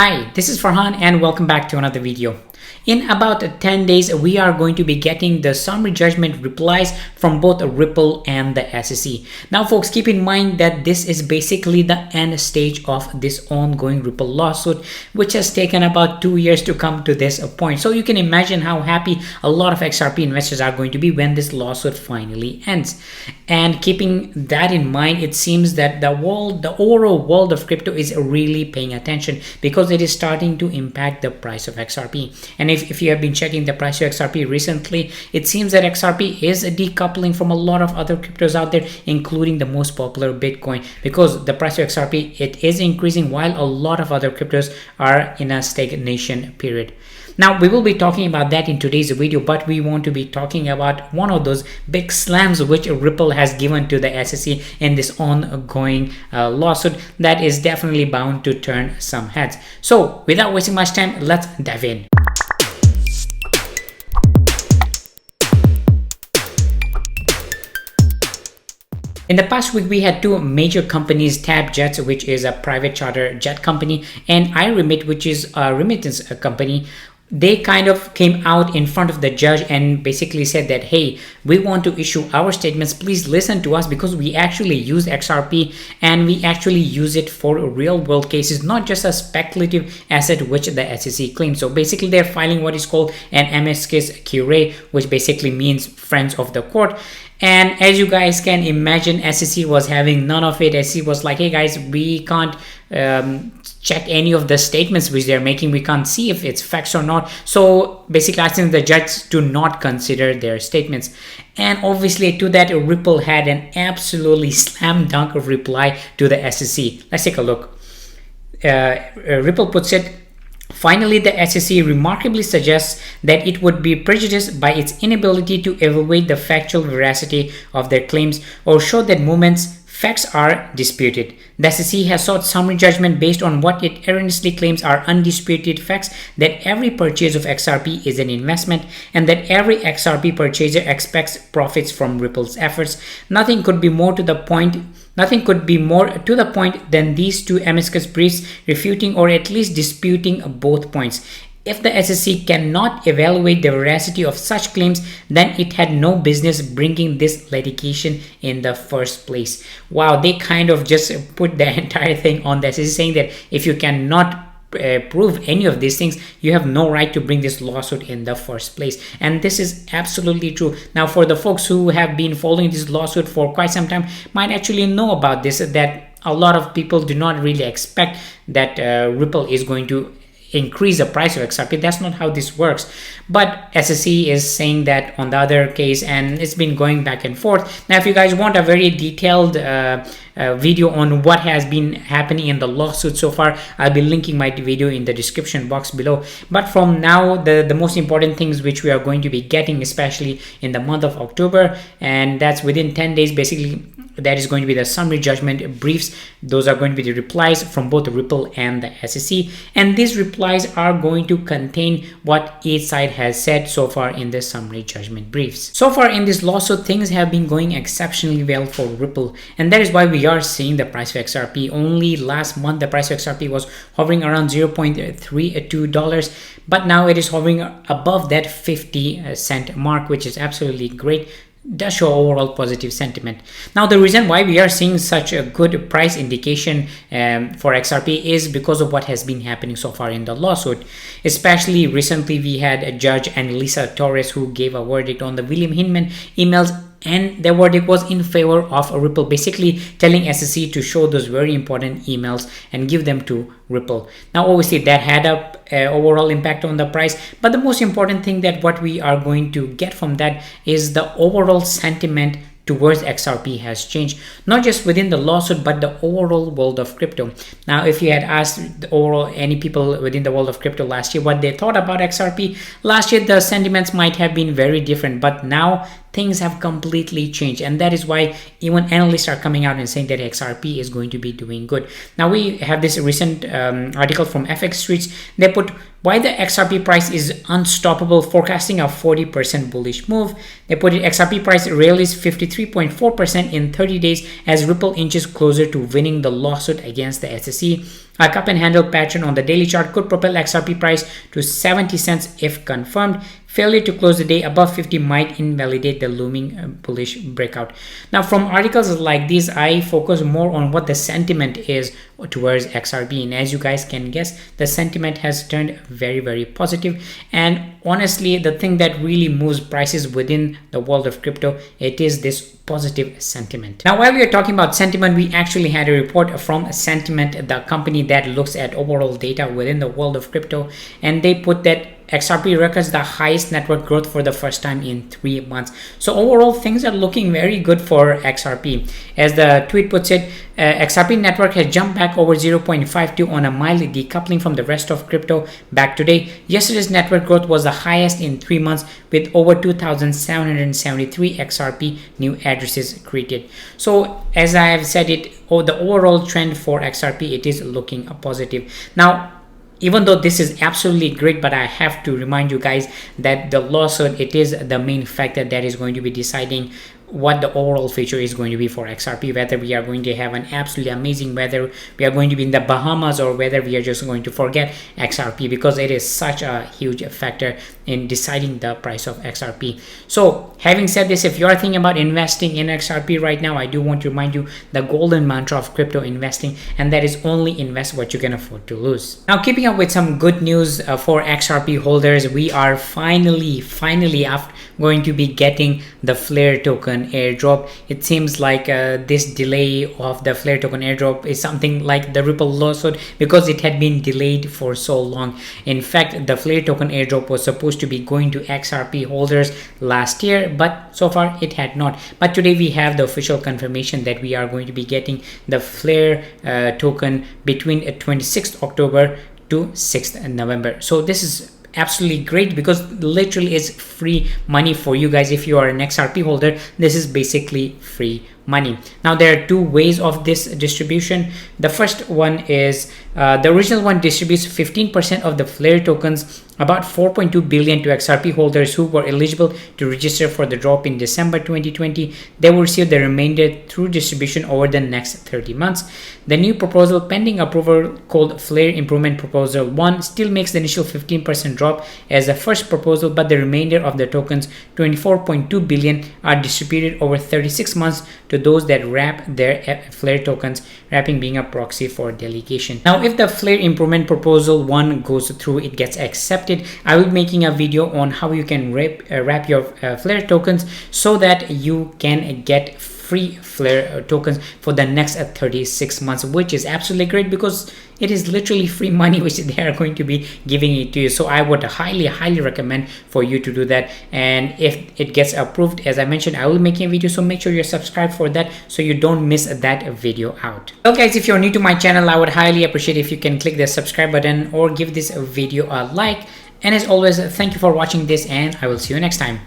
Hi, this is Farhan and welcome back to another video. In about 10 days, we are going to be getting the summary judgment replies from both Ripple and the SEC. Now folks, keep in mind that this is basically the end stage of this ongoing Ripple lawsuit, which has taken about 2 years to come to this point. So you can imagine how happy a lot of XRP investors are going to be when this lawsuit finally ends. And keeping that in mind, it seems that the overall world of crypto is really paying attention because it is starting to impact the price of XRP. And if you have been checking the price of XRP recently, it seems that XRP is decoupling from a lot of other cryptos out there, including the most popular Bitcoin, because the price of XRP, it is increasing while a lot of other cryptos are in a stagnation period. Now, we will be talking about that in today's video, but we want to be talking about one of those big slams which Ripple has given to the SEC in this ongoing lawsuit that is definitely bound to turn some heads. So, without wasting much time, let's dive in. In the past week, we had two major companies, Tab Jets, which is a private charter jet company, and iRemit, which is a remittance company. They kind of came out in front of the judge and basically said that, hey, we want to issue our statements. Please listen to us because we actually use XRP and we actually use it for real world cases, not just a speculative asset which the SEC claims. So basically they're filing what is called an amicus curiae, which basically means friends of the court. And as you guys can imagine, SEC was having none of it. SEC was like, hey guys, we can't check any of the statements which they're making. We can't see if it's facts or not. So basically asking the judge to not consider their statements. And obviously to that, Ripple had an absolutely slam dunk of reply to the SEC. Let's take a look. Ripple puts it, finally, the SEC remarkably suggests that it would be prejudiced by its inability to evaluate the factual veracity of their claims or show that movements' facts are disputed. The SEC has sought summary judgment based on what it erroneously claims are undisputed facts, that every purchase of XRP is an investment and that every XRP purchaser expects profits from Ripple's efforts. Nothing could be more to the point than these two amicus briefs refuting or at least disputing both points. If the SEC cannot evaluate the veracity of such claims, then it had no business bringing this litigation in the first place. Wow, they kind of just put the entire thing on the SEC, saying that if you cannot prove any of these things, you have no right to bring this lawsuit in the first place. And this is absolutely true. Now, for the folks who have been following this lawsuit for quite some time, might actually know about this, that a lot of people do not really expect that Ripple is going to increase the price of XRP. That's not how this works. But SEC is saying that on the other case, and it's been going back and forth. Now, if you guys want a very detailed video on what has been happening in the lawsuit so far, I'll be linking my video in the description box below. But from now, the most important things which we are going to be getting, especially in the month of October, and that's within 10 days, basically, that is going to be the summary judgment briefs. Those are going to be the replies from both Ripple and the SEC. And these replies are going to contain what each side has said so far in the summary judgment briefs. So far in this lawsuit, things have been going exceptionally well for Ripple. And that is why we are seeing the price of XRP. Only last month, the price of XRP was hovering around $0.32. But now it is hovering above that 50-cent mark, which is absolutely great. Does show overall positive sentiment. Now, the reason why we are seeing such a good price indication for XRP is because of what has been happening so far in the lawsuit. Especially recently, we had a judge, Annalisa Torres, who gave a verdict on the William Hinman emails, and the verdict was in favor of Ripple, basically telling SEC to show those very important emails and give them to Ripple. Now, obviously, that had a overall impact on the price, but the most important thing that what we are going to get from that is the overall sentiment towards XRP has changed, not just within the lawsuit, but the overall world of crypto. Now, if you had asked any people within the world of crypto last year what they thought about XRP, last year the sentiments might have been very different, but now things have completely changed, and that is why even analysts are coming out and saying that XRP is going to be doing good. Now we have this recent article from FX Streets. They put why the XRP price is unstoppable, forecasting a 40% bullish move. They put it XRP price rallies 53.4% in 30 days as Ripple inches closer to winning the lawsuit against the SEC. A cup and handle pattern on the daily chart could propel XRP price to 70 cents if confirmed. Failure to close the day above 50 might invalidate the looming bullish breakout. Now, from articles like these, I focus more on what the sentiment is towards XRP, and as you guys can guess, the sentiment has turned very, very positive. And honestly, the thing that really moves prices within the world of crypto, it is this positive sentiment. Now, while we are talking about sentiment, we actually had a report from Sentiment, the company that looks at overall data within the world of crypto, and they put that XRP records the highest network growth for the first time in 3 months. So overall, things are looking very good for XRP. As the tweet puts it, XRP network has jumped back over 0.52 on a mild decoupling from the rest of crypto back today. Yesterday's network growth was the highest in 3 months with over 2,773 XRP new addresses created. So as I have said it, the overall trend for XRP, it is looking positive. Now, even though this is absolutely great, but I have to remind you guys that the lawsuit, it is the main factor that is going to be deciding what the overall future is going to be for XRP, whether we are going to have an absolutely amazing, whether we are going to be in the Bahamas, or whether we are just going to forget XRP, because it is such a huge factor in deciding the price of XRP. So having said this, if you are thinking about investing in XRP right now, I do want to remind you the golden mantra of crypto investing, and that is only invest what you can afford to lose. Now, keeping up with some good news for XRP holders, we are finally after going to be getting the Flare token airdrop. It seems like this delay of the Flare token airdrop is something like the Ripple lawsuit, because it had been delayed for so long. In fact, the Flare token airdrop was supposed to be going to XRP holders last year, but so far it had not. But today we have the official confirmation that we are going to be getting the Flare token between 26th October to 6th November. So this is absolutely great, because literally it's free money for you guys. If you are an XRP holder, this is basically free money. Now, there are two ways of this distribution. The first one is the original one distributes 15% of the Flare tokens, about 4.2 billion, to XRP holders who were eligible to register for the drop in December 2020. They will receive the remainder through distribution over the next 30 months. The new proposal pending approval, called Flare Improvement Proposal 1, still makes the initial 15% drop as the first proposal, but the remainder of the tokens, 24.2 billion, are distributed over 36 months to those that wrap their Flare tokens, wrapping being a proxy for delegation. Now, if the Flare Improvement Proposal 1 goes through, it gets accepted, I will be making a video on how you can wrap your Flare tokens so that you can get free Flare tokens for the next 36 months, which is absolutely great, because it is literally free money which they are going to be giving it to you. So I would highly recommend for you to do that. And if it gets approved, as I mentioned, I will be making a video, so make sure you're subscribed for that so you don't miss that video out. Well guys, if you're new to my channel, I would highly appreciate if you can click the subscribe button or give this video a like. And as always, thank you for watching this, and I will see you next time.